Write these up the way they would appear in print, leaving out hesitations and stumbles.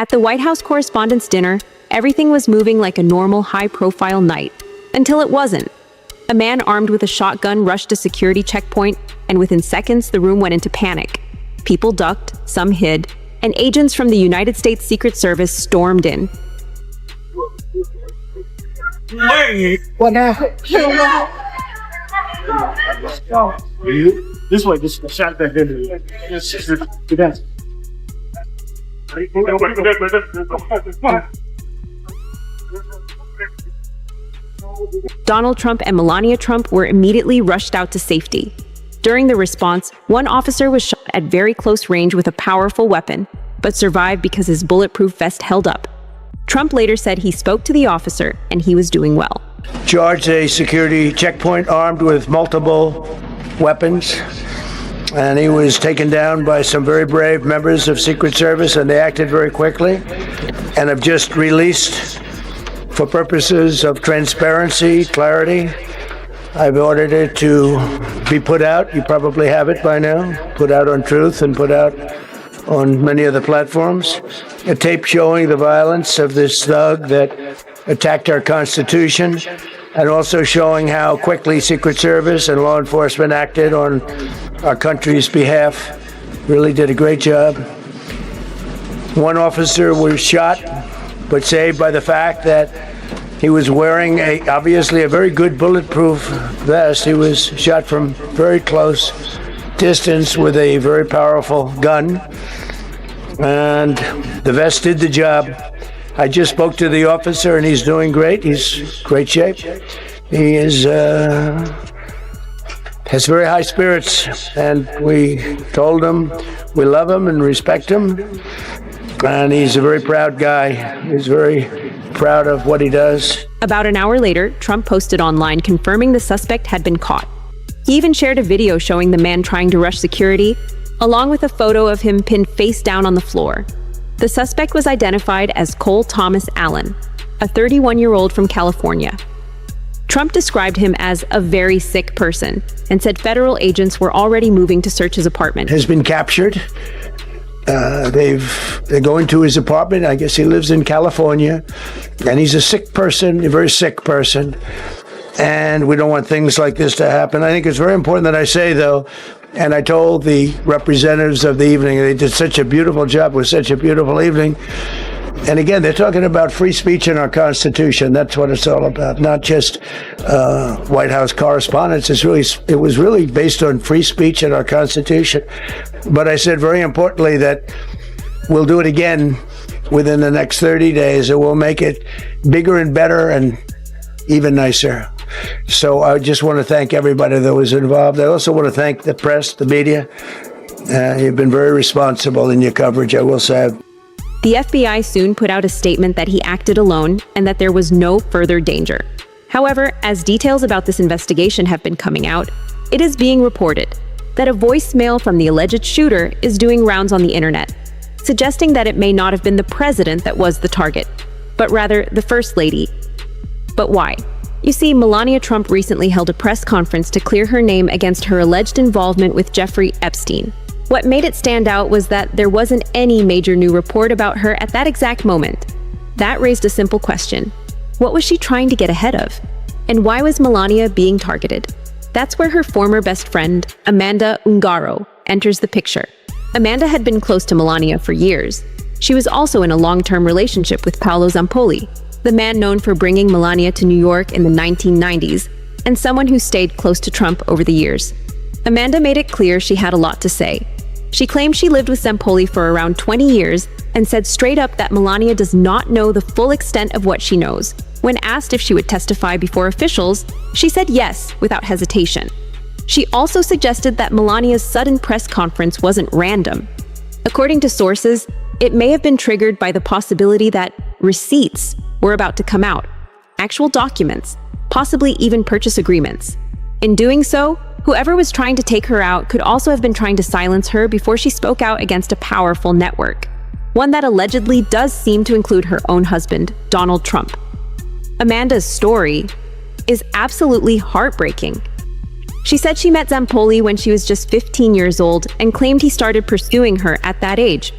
At the White House Correspondents' Dinner, everything was moving like a normal high-profile night, until it wasn't. A man armed with a shotgun rushed a security checkpoint, and within seconds, the room went into panic. People ducked, some hid, and agents from the United States Secret Service stormed in. What now? This way, this shot back in. Donald Trump and Melania Trump were immediately rushed out to safety. During the response, one officer was shot at very close range with a powerful weapon, but survived because his bulletproof vest held up. Trump later said he spoke to the officer and he was doing well. Charged a security checkpoint armed with multiple weapons, and he was taken down by some very brave members of Secret Service, and they acted very quickly and have just released, for purposes of transparency, clarity, I've ordered it to be put out. You probably have it by now. Put out on Truth and put out on many other platforms. A tape showing the violence of this thug that attacked our Constitution, and also showing how quickly Secret Service and law enforcement acted on our country's behalf. Really did a great job. One officer was shot, but saved by the fact that he was wearing obviously a very good bulletproof vest. He was shot from very close distance with a very powerful gun, and the vest did the job. I just spoke to the officer, and he's doing great. He's in great shape. He has very high spirits, and we told him we love him and respect him, and he's a very proud guy. He's very proud of what he does. About an hour later, Trump posted online confirming the suspect had been caught. He even shared a video showing the man trying to rush security, along with a photo of him pinned face down on the floor. The suspect was identified as Cole Thomas Allen, a 31-year-old from California. Trump described him as a very sick person and said federal agents were already moving to search his apartment. Has been captured. They're going to his apartment. I guess he lives in California, and he's a sick person, a very sick person, and we don't want things like this to happen. I think it's very important that I say, though, and I told the representatives of the evening, they did such a beautiful job. It was such a beautiful evening. And again, they're talking about free speech in our Constitution. That's what it's all about, not just White House correspondence. It was really based on free speech in our Constitution. But I said very importantly that we'll do it again within the next 30 days, and we'll make it bigger and better and even nicer. So I just want to thank everybody that was involved. I also want to thank the press, the media. You've been very responsible in your coverage, I will say. The FBI soon put out a statement that he acted alone and that there was no further danger. However, as details about this investigation have been coming out, it is being reported that a voicemail from the alleged shooter is doing rounds on the internet, suggesting that it may not have been the president that was the target, but rather the First Lady. But why? You see, Melania Trump recently held a press conference to clear her name against her alleged involvement with Jeffrey Epstein. What made it stand out was that there wasn't any major new report about her at that exact moment. That raised a simple question. What was she trying to get ahead of? And why was Melania being targeted? That's where her former best friend, Amanda Ungaro, enters the picture. Amanda had been close to Melania for years. She was also in a long-term relationship with Paolo Zampolli, the man known for bringing Melania to New York in the 1990s, and someone who stayed close to Trump over the years. Amanda made it clear she had a lot to say. She claimed she lived with Zampolli for around 20 years and said straight up that Melania does not know the full extent of what she knows. When asked if she would testify before officials, she said yes without hesitation. She also suggested that Melania's sudden press conference wasn't random. According to sources, it may have been triggered by the possibility that receipts were about to come out, actual documents, possibly even purchase agreements. In doing so, whoever was trying to take her out could also have been trying to silence her before she spoke out against a powerful network, one that allegedly does seem to include her own husband, Donald Trump. Amanda's story is absolutely heartbreaking. She said she met Zampolli when she was just 15 years old and claimed he started pursuing her at that age.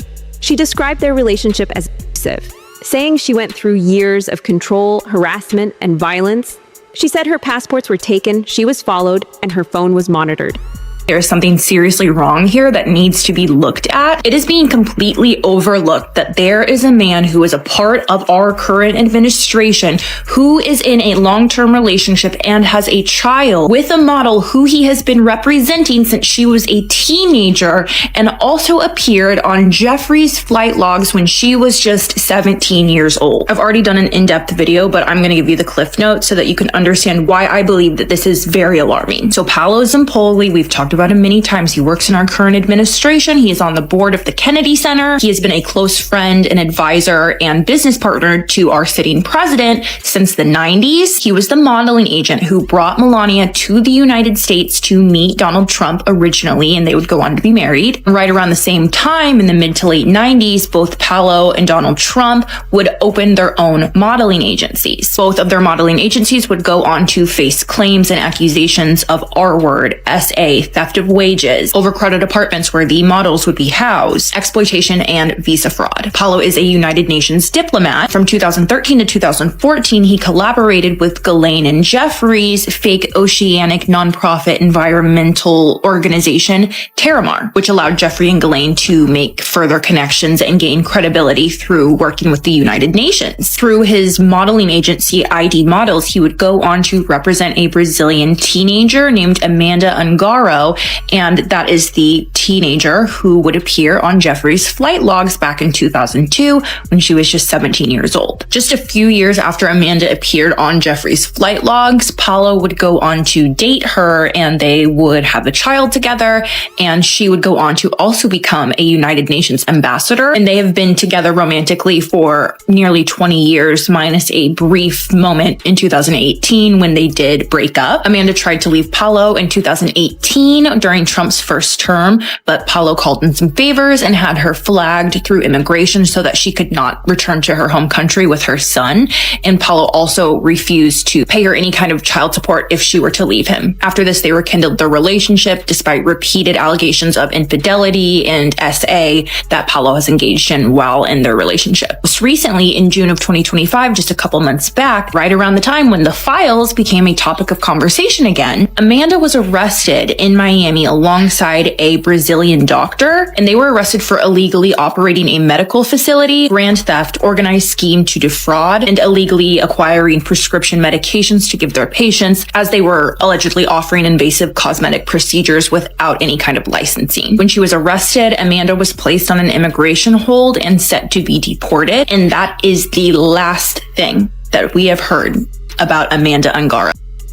She described their relationship as abusive, saying she went through years of control, harassment, and violence. She said her passports were taken, she was followed, and her phone was monitored. There's something seriously wrong here that needs to be looked at. It is being completely overlooked that there is a man who is a part of our current administration who is in a long-term relationship and has a child with a model who he has been representing since she was a teenager, and also appeared on Jeffrey's flight logs when she was just 17 years old. I've already done an in-depth video, but I'm going to give you the cliff notes so that you can understand why I believe that this is very alarming. So Paolo Zampoli, we've talked about him many times. He works in our current administration. He is on the board of the Kennedy Center. He has been a close friend and advisor and business partner to our sitting president since the 90s. He was the modeling agent who brought Melania to the United States to meet Donald Trump originally, and they would go on to be married. Right around the same time, in the mid to late 90s, both Paolo and Donald Trump would open their own modeling agencies. Both of their modeling agencies would go on to face claims and accusations of R-word, SA, theft of wages, overcrowded apartments where the models would be housed, exploitation, and visa fraud. Paolo is a United Nations diplomat. From 2013 to 2014, he collaborated with Ghislaine and Jeffrey's fake oceanic nonprofit environmental organization, Terramar, which allowed Jeffrey and Ghislaine to make further connections and gain credibility through working with the United Nations. Through his modeling agency, ID Models, he would go on to represent a Brazilian teenager named Amanda Ungaro, and that is the teenager who would appear on Jeffrey's flight logs back in 2002 when she was just 17 years old. Just a few years after Amanda appeared on Jeffrey's flight logs, Paolo would go on to date her, and they would have a child together, and she would go on to also become a United Nations ambassador, and they have been together romantically for nearly 20 years, minus a brief moment in 2018 when they did break up. Amanda tried to leave Paolo in 2018 during Trump's first term, but Paolo called in some favors and had her flagged through immigration so that she could not return to her home country with her son. And Paolo also refused to pay her any kind of child support if she were to leave him. After this, they rekindled their relationship despite repeated allegations of infidelity and SA that Paolo has engaged in while in their relationship. Most recently, in June of 2025, just a couple months back, right around the time when the files became a topic of conversation again, Amanda was arrested in Miami alongside a Brazilian doctor, and they were arrested for illegally operating a medical facility, grand theft, organized scheme to defraud, and illegally acquiring prescription medications to give their patients, as they were allegedly offering invasive cosmetic procedures without any kind of licensing. When she was arrested, Amanda was placed on an immigration hold and set to be deported, and that is the last thing that we have heard about Amanda Ungaro.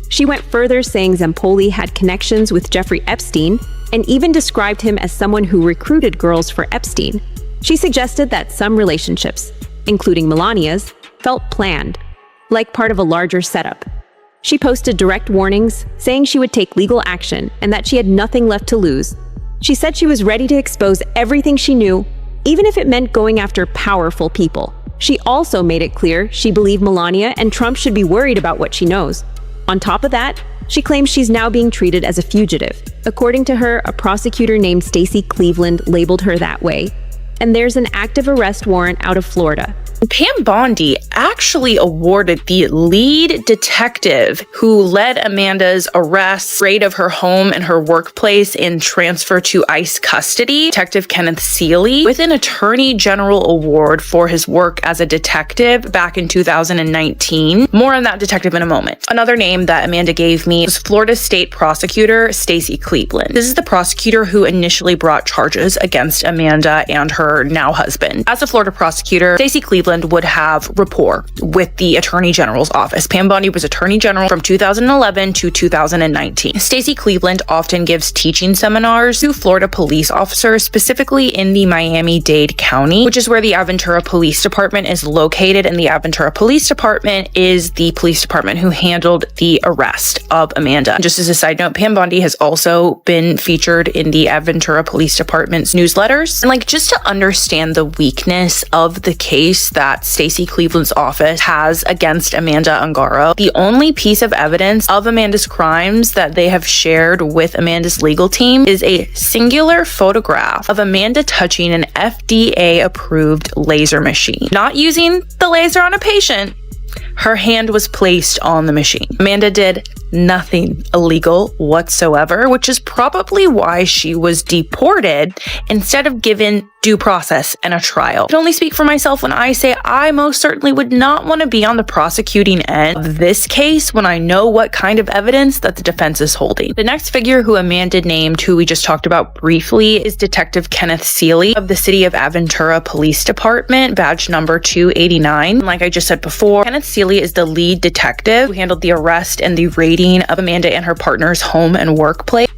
She went further, saying Zampoli had connections with Jeffrey Epstein and even described him as someone who recruited girls for Epstein. She suggested that some relationships, including Melania's, felt planned, like part of a larger setup. She posted direct warnings, saying she would take legal action and that she had nothing left to lose. She said she was ready to expose everything she knew, even if it meant going after powerful people. She also made it clear she believed Melania and Trump should be worried about what she knows. On top of that, she claims she's now being treated as a fugitive. According to her, a prosecutor named Stacey Cleveland labeled her that way, and there's an active arrest warrant out of Florida. Pam Bondi actually awarded the lead detective who led Amanda's arrest, raid of her home and her workplace, and transfer to ICE custody, Detective Kenneth Seeley, with an Attorney General Award for his work as a detective back in 2019. More on that detective in a moment. Another name that Amanda gave me was Florida State Prosecutor Stacey Cleveland. This is the prosecutor who initially brought charges against Amanda and her now husband. As a Florida prosecutor, Stacey Cleveland would have rapport with the Attorney General's office. Pam Bondi was Attorney General from 2011 to 2019. Stacey Cleveland often gives teaching seminars to Florida police officers, specifically in the Miami-Dade County, which is where the Aventura Police Department is located, and the Aventura Police Department is the police department who handled the arrest of Amanda. Just as a side note, Pam Bondi has also been featured in the Aventura Police Department's newsletters. And just to understand the weakness of the case that Stacey Cleveland's office has against Amanda Ungaro. The only piece of evidence of Amanda's crimes that they have shared with Amanda's legal team is a singular photograph of Amanda touching an FDA-approved laser machine. Not using the laser on a patient, her hand was placed on the machine. Amanda did nothing illegal whatsoever, which is probably why she was deported instead of given due process and a trial. I can only speak for myself when I say I most certainly would not want to be on the prosecuting end of this case when I know what kind of evidence that the defense is holding. The next figure who Amanda named, who we just talked about briefly, is Detective Kenneth Seeley of the City of Aventura Police Department, badge number 289. Like I just said before, Kenneth Seeley is the lead detective who handled the arrest and the raiding of Amanda and her partner's home and workplace.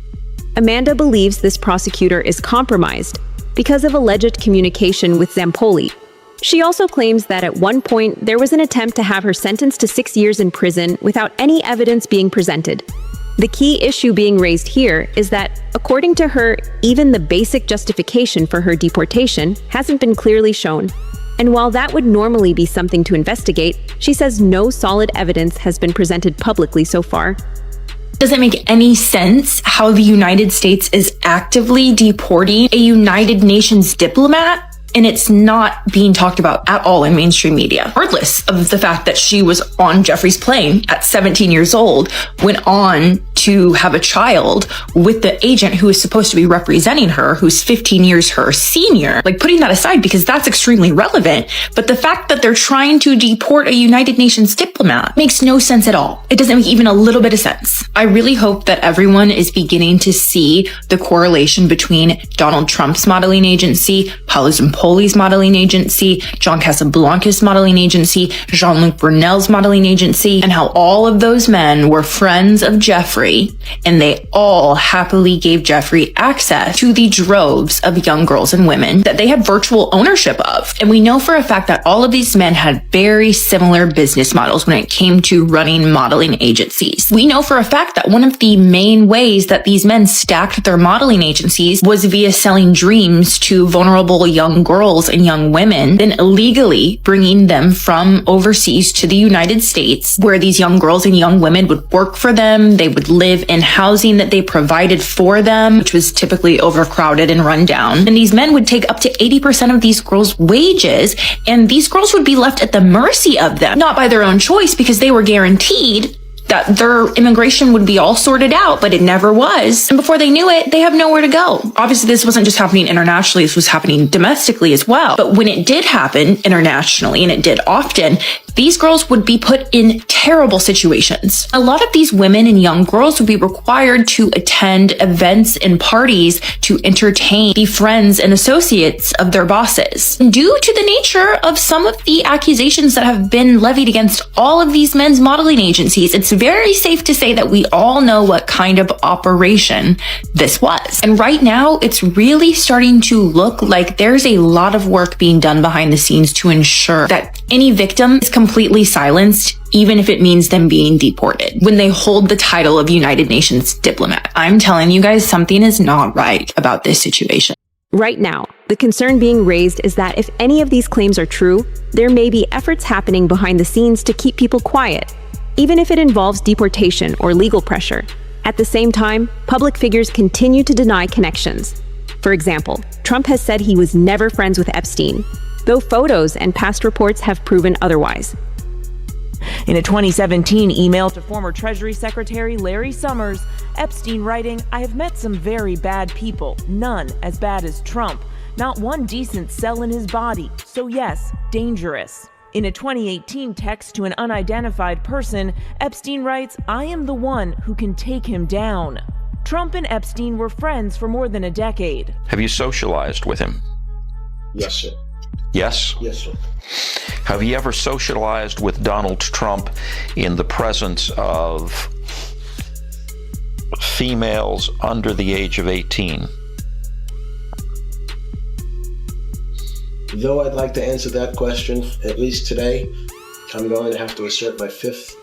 Amanda believes this prosecutor is compromised because of alleged communication with Zampoli. She also claims that at one point there was an attempt to have her sentenced to 6 years in prison without any evidence being presented. The key issue being raised here is that, according to her, even the basic justification for her deportation hasn't been clearly shown. And while that would normally be something to investigate, she says no solid evidence has been presented publicly so far. Doesn't make any sense how the United States is actively deporting a United Nations diplomat and it's not being talked about at all in mainstream media. Regardless of the fact that she was on Jeffrey's plane at 17 years old, went on to have a child with the agent who is supposed to be representing her, who's 15 years her senior. Like, putting that aside because that's extremely relevant, but the fact that they're trying to deport a United Nations diplomat makes no sense at all. It doesn't make even a little bit of sense. I really hope that everyone is beginning to see the correlation between Donald Trump's modeling agency, Paolo Zampoli's modeling agency, John Casablancas' modeling agency, Jean-Luc Brunel's modeling agency, and how all of those men were friends of Jeffrey, and they all happily gave Jeffrey access to the droves of young girls and women that they had virtual ownership of. And we know for a fact that all of these men had very similar business models when it came to running modeling agencies. We know for a fact that one of the main ways that these men stacked their modeling agencies was via selling dreams to vulnerable young girls and young women, then illegally bringing them from overseas to the United States, where these young girls and young women would work for them. They would live in housing that they provided for them, which was typically overcrowded and run down. And these men would take up to 80% of these girls' wages, and these girls would be left at the mercy of them, not by their own choice because they were guaranteed that their immigration would be all sorted out, but it never was. And before they knew it, they have nowhere to go. Obviously, this wasn't just happening internationally, this was happening domestically as well. But when it did happen internationally, and it did often, these girls would be put in terrible situations. A lot of these women and young girls would be required to attend events and parties to entertain the friends and associates of their bosses. And due to the nature of some of the accusations that have been levied against all of these men's modeling agencies, it's very safe to say that we all know what kind of operation this was. And right now, it's really starting to look like there's a lot of work being done behind the scenes to ensure that any victim is completely silenced, even if it means them being deported, when they hold the title of United Nations diplomat. I'm telling you guys, something is not right about this situation. Right now, the concern being raised is that if any of these claims are true, there may be efforts happening behind the scenes to keep people quiet, even if it involves deportation or legal pressure. At the same time, public figures continue to deny connections. For example, Trump has said he was never friends with Epstein, though photos and past reports have proven otherwise. In a 2017 email to former Treasury Secretary Larry Summers, Epstein writing, "I have met some very bad people, none as bad as Trump. Not one decent cell in his body, so yes, dangerous." In a 2018 text to an unidentified person, Epstein writes, "I am the one who can take him down." Trump and Epstein were friends for more than a decade. Have you socialized with him? Yes, sir. Yes? Yes, sir. Have you ever socialized with Donald Trump in the presence of females under the age of 18? Though I'd like to answer that question, at least today, I'm going to have to assert my 5th,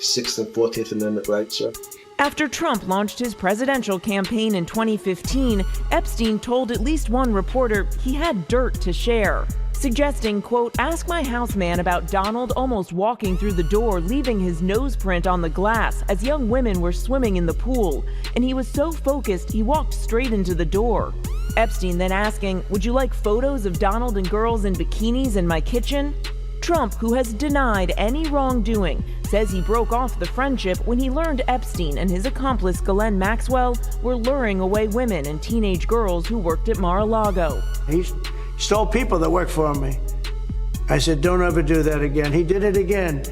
6th, and 14th Amendment rights, sir. After Trump launched his presidential campaign in 2015, Epstein told at least one reporter he had dirt to share. suggesting, quote, "Ask my houseman about Donald almost walking through the door, leaving his nose print on the glass as young women were swimming in the pool, and he was so focused he walked straight into the door." Epstein then asking, "Would you like photos of Donald and girls in bikinis in my kitchen?" Trump, who has denied any wrongdoing, says he broke off the friendship when he learned Epstein and his accomplice Ghislaine Maxwell were luring away women and teenage girls who worked at Mar-a-Lago. He stole people that worked for me. I said, don't ever do that again. He did it again.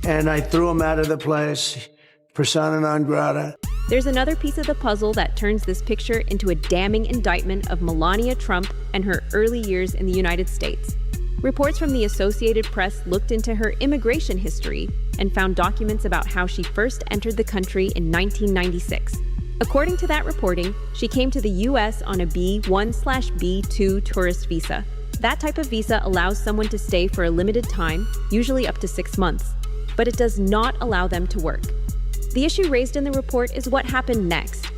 And I threw him out of the place, persona non grata. There's another piece of the puzzle that turns this picture into a damning indictment of Melania Trump and her early years in the United States. Reports from the Associated Press looked into her immigration history and found documents about how she first entered the country in 1996. According to that reporting, she came to the U.S. on a B1/B2 tourist visa. That type of visa allows someone to stay for a limited time, usually up to 6 months, but it does not allow them to work. The issue raised in the report is what happened next.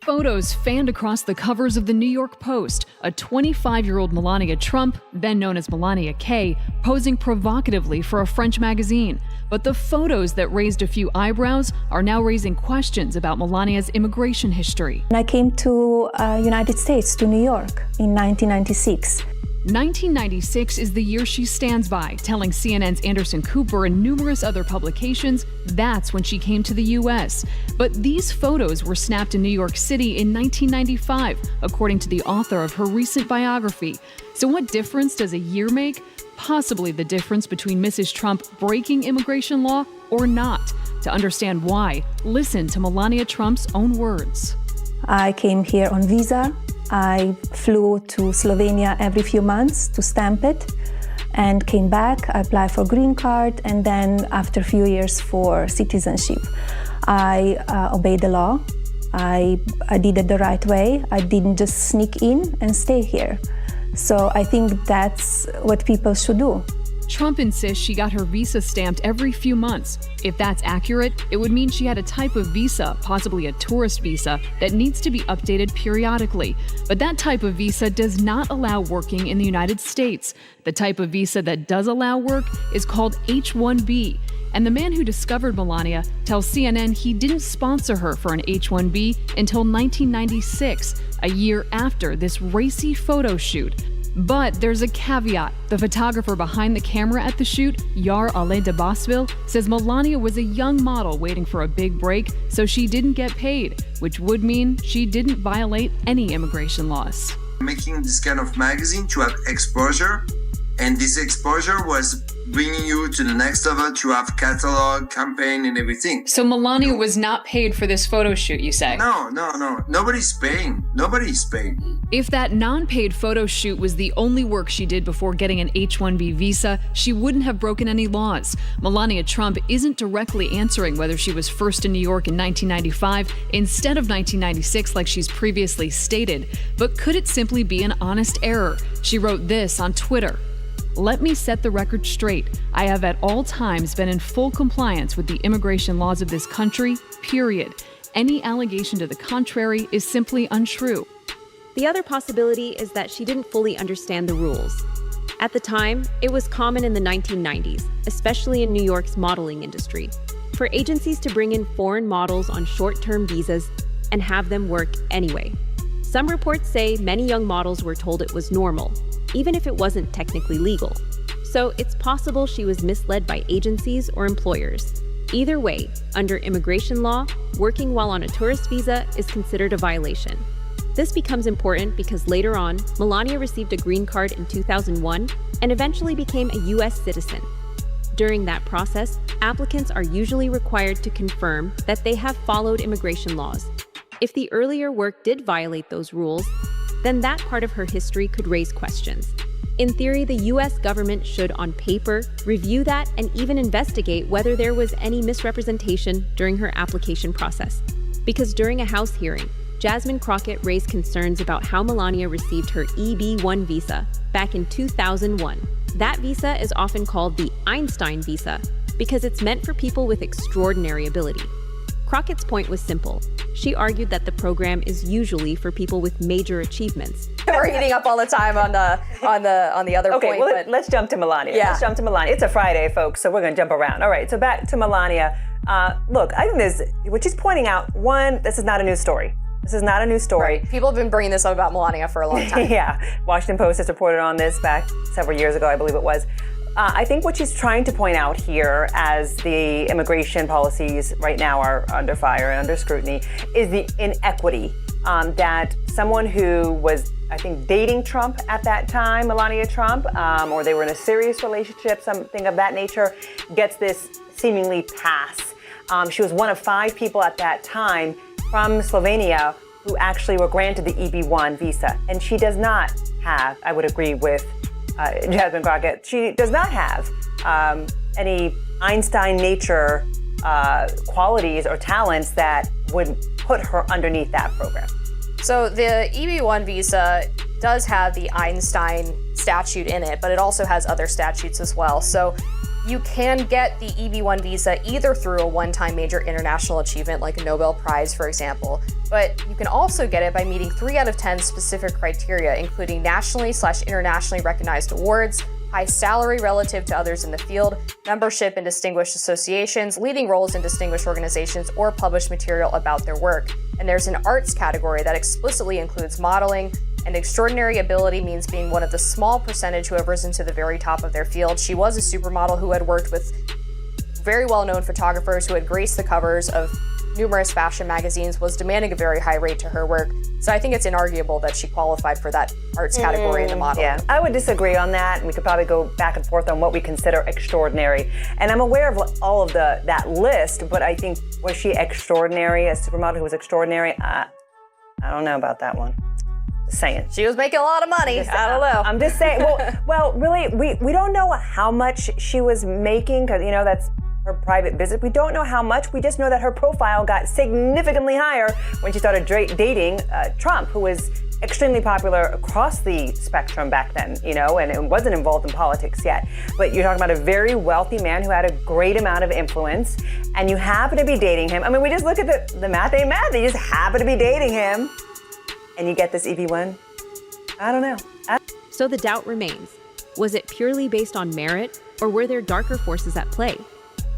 Photos fanned across the covers of the New York Post, a 25-year-old Melania Trump, then known as Melania K, posing provocatively for a French magazine. But the photos that raised a few eyebrows are now raising questions about Melania's immigration history. I came to United States, to New York, in 1996. 1996 is the year she stands by, telling CNN's Anderson Cooper and numerous other publications that's when she came to the U.S. But these photos were snapped in New York City in 1995, according to the author of her recent biography. So what difference does a year make? Possibly the difference between Mrs. Trump breaking immigration law or not. To understand why, listen to Melania Trump's own words. I came here on visa. I flew to Slovenia every few months to stamp it and came back. I applied for green card, and then after a few years for citizenship. I obeyed the law. I did it the right way. I didn't just sneak in and stay here. So I think that's what people should do. Trump insists she got her visa stamped every few months. If that's accurate, it would mean she had a type of visa, possibly a tourist visa, that needs to be updated periodically. But that type of visa does not allow working in the United States. The type of visa that does allow work is called H-1B. And the man who discovered Melania tells CNN he didn't sponsor her for an H-1B until 1996, a year after this racy photo shoot. But there's a caveat. The photographer behind the camera at the shoot, Yar Ale de Bosville, says Melania was a young model waiting for a big break, so she didn't get paid, which would mean she didn't violate any immigration laws. Making this kind of magazine to have exposure, and this exposure was bringing you to the next level to have catalog, campaign, and everything. So Melania was not paid for this photo shoot, you say? No. Nobody's paying. Nobody's paid. If that non-paid photo shoot was the only work she did before getting an H-1B visa, she wouldn't have broken any laws. Melania Trump isn't directly answering whether she was first in New York in 1995 instead of 1996 like she's previously stated. But could it simply be an honest error? She wrote this on Twitter. Let me set the record straight. I have at all times been in full compliance with the immigration laws of this country, period. Any allegation to the contrary is simply untrue. The other possibility is that she didn't fully understand the rules. At the time, it was common in the 1990s, especially in New York's modeling industry, for agencies to bring in foreign models on short-term visas and have them work anyway. Some reports say many young models were told it was normal, even if it wasn't technically legal. So it's possible she was misled by agencies or employers. Either way, under immigration law, working while on a tourist visa is considered a violation. This becomes important because later on, Melania received a green card in 2001 and eventually became a U.S. citizen. During that process, applicants are usually required to confirm that they have followed immigration laws. If the earlier work did violate those rules, then that part of her history could raise questions. In theory, the U.S. government should, on paper, review that and even investigate whether there was any misrepresentation during her application process. Because during a House hearing, Jasmine Crockett raised concerns about how Melania received her EB-1 visa back in 2001. That visa is often called the Einstein visa because it's meant for people with extraordinary ability. Crockett's point was simple. she argued that the program is usually for people with major achievements. We're eating up all the time on the other okay, point. well, but let's jump to Melania. Yeah. Let's jump to Melania. It's a Friday, folks, so we're going to jump around. All right, so back to Melania. Look, I think what she's pointing out, one, this is not a news story. This is not a news story. Right. People have been bringing this up about Melania for a long time. Yeah, Washington Post has reported on this back several years ago, I believe it was. I think what she's trying to point out here, as the immigration policies right now are under fire and under scrutiny, is the inequity that someone who was, I think, dating Trump at that time, Melania Trump, or they were in a serious relationship, something of that nature, gets this seemingly pass. She was one of 5 people at that time from Slovenia who actually were granted the EB-1 visa. And she does not have, I would agree with Jasmine Crockett, she does not have any Einstein nature qualities or talents that would put her underneath that program. So the EB-1 visa does have the Einstein statute in it, but it also has other statutes as well. So you can get the EB-1 visa either through a one-time major international achievement like a Nobel Prize, for example, but you can also get it by meeting 3 out of 10 specific criteria, including nationally/internationally recognized awards, high salary relative to others in the field, membership in distinguished associations, leading roles in distinguished organizations, or published material about their work. And there's an arts category that explicitly includes modeling, and extraordinary ability means being one of the small percentage who have risen to the very top of their field. She was a supermodel who had worked with very well-known photographers who had graced the covers of numerous fashion magazines, was demanding a very high rate to her work. So I think it's inarguable that she qualified for that arts category in the modeling. Yeah, I would disagree on that, and we could probably go back and forth on what we consider extraordinary. And I'm aware of all of that list, but I think, was she extraordinary, a supermodel who was extraordinary? I don't know about that one. Just saying. She was making a lot of money. I don't know. I'm just saying, well, really, we don't know how much she was making, because, that's her private business. We don't know how much. We just know that her profile got significantly higher when she started dating Trump, who was extremely popular across the spectrum back then, and it wasn't involved in politics yet. But you're talking about a very wealthy man who had a great amount of influence, and you happen to be dating him. I mean, we just look at the math ain't math. You just happen to be dating him, and you get this EB-1. I don't know. So the doubt remains. Was it purely based on merit, or were there darker forces at play?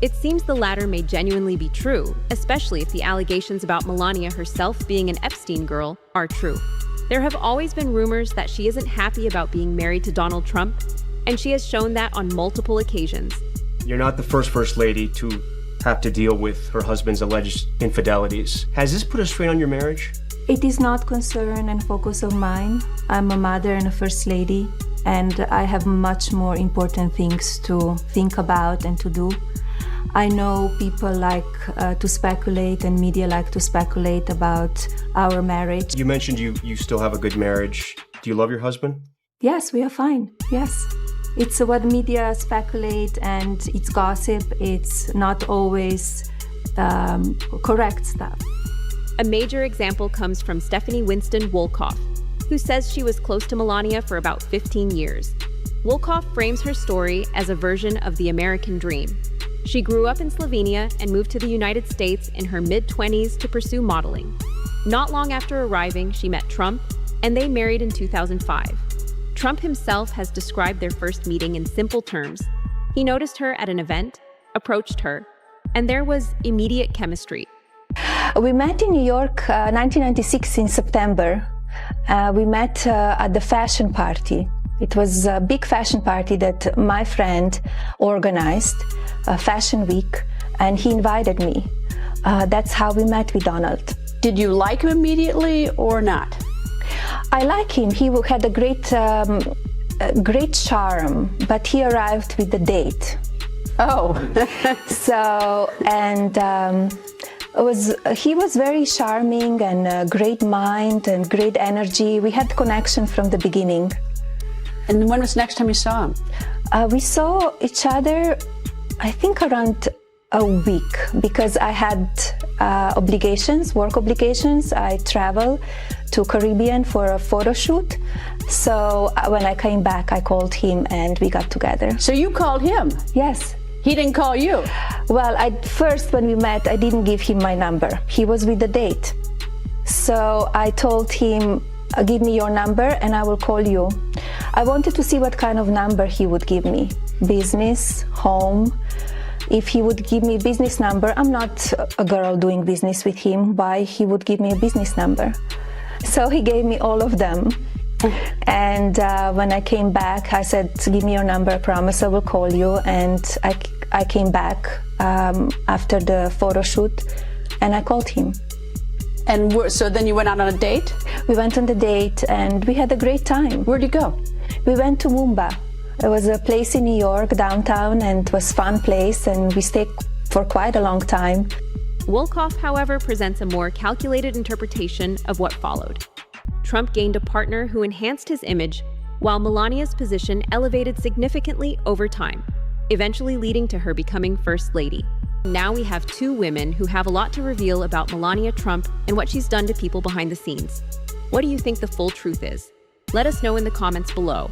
It seems the latter may genuinely be true, especially if the allegations about Melania herself being an Epstein girl are true. There have always been rumors that she isn't happy about being married to Donald Trump, and she has shown that on multiple occasions. You're not the first lady to have to deal with her husband's alleged infidelities. Has this put a strain on your marriage? It is not concern and focus of mine. I'm a mother and a first lady, and I have much more important things to think about and to do. I know people like to speculate, and media like to speculate about our marriage. You mentioned you still have a good marriage. Do you love your husband? Yes, we are fine. Yes. It's what media speculate, and it's gossip. It's not always correct stuff. A major example comes from Stephanie Winston Wolkoff, who says she was close to Melania for about 15 years. Wolkoff frames her story as a version of the American dream. She grew up in Slovenia and moved to the United States in her mid-20s to pursue modeling. Not long after arriving, she met Trump, and they married in 2005. Trump himself has described their first meeting in simple terms. He noticed her at an event, approached her, and there was immediate chemistry. We met in New York, 1996 in September. We met at the fashion party. It was a big fashion party that my friend organized, Fashion Week, and he invited me. That's how we met with Donald. Did you like him immediately or not? I like him. He had a great charm, but he arrived with the date. Oh. He was very charming and a great mind and great energy. We had connection from the beginning. And when was the next time you saw him? We saw each other, I think, around a week, because I had work obligations. I traveled to Caribbean for a photo shoot. So when I came back, I called him and we got together. So you called him? Yes. He didn't call you? Well, first when we met, I didn't give him my number. He was with the date. So I told him, give me your number and I will call you. I wanted to see what kind of number he would give me. Business, home. If he would give me a business number, I'm not a girl doing business with him. Why he would give me a business number? So he gave me all of them. And when I came back, I said, give me your number, I promise I will call you. And I came back after the photo shoot and I called him. And so then you went out on a date? We went on the date and we had a great time. Where'd you go? We went to Mumbai. It was a place in New York, downtown, and it was a fun place, and we stayed for quite a long time. Wolkoff, however, presents a more calculated interpretation of what followed. Trump gained a partner who enhanced his image, while Melania's position elevated significantly over time, eventually leading to her becoming First Lady. Now we have two women who have a lot to reveal about Melania Trump and what she's done to people behind the scenes. What do you think the full truth is? Let us know in the comments below.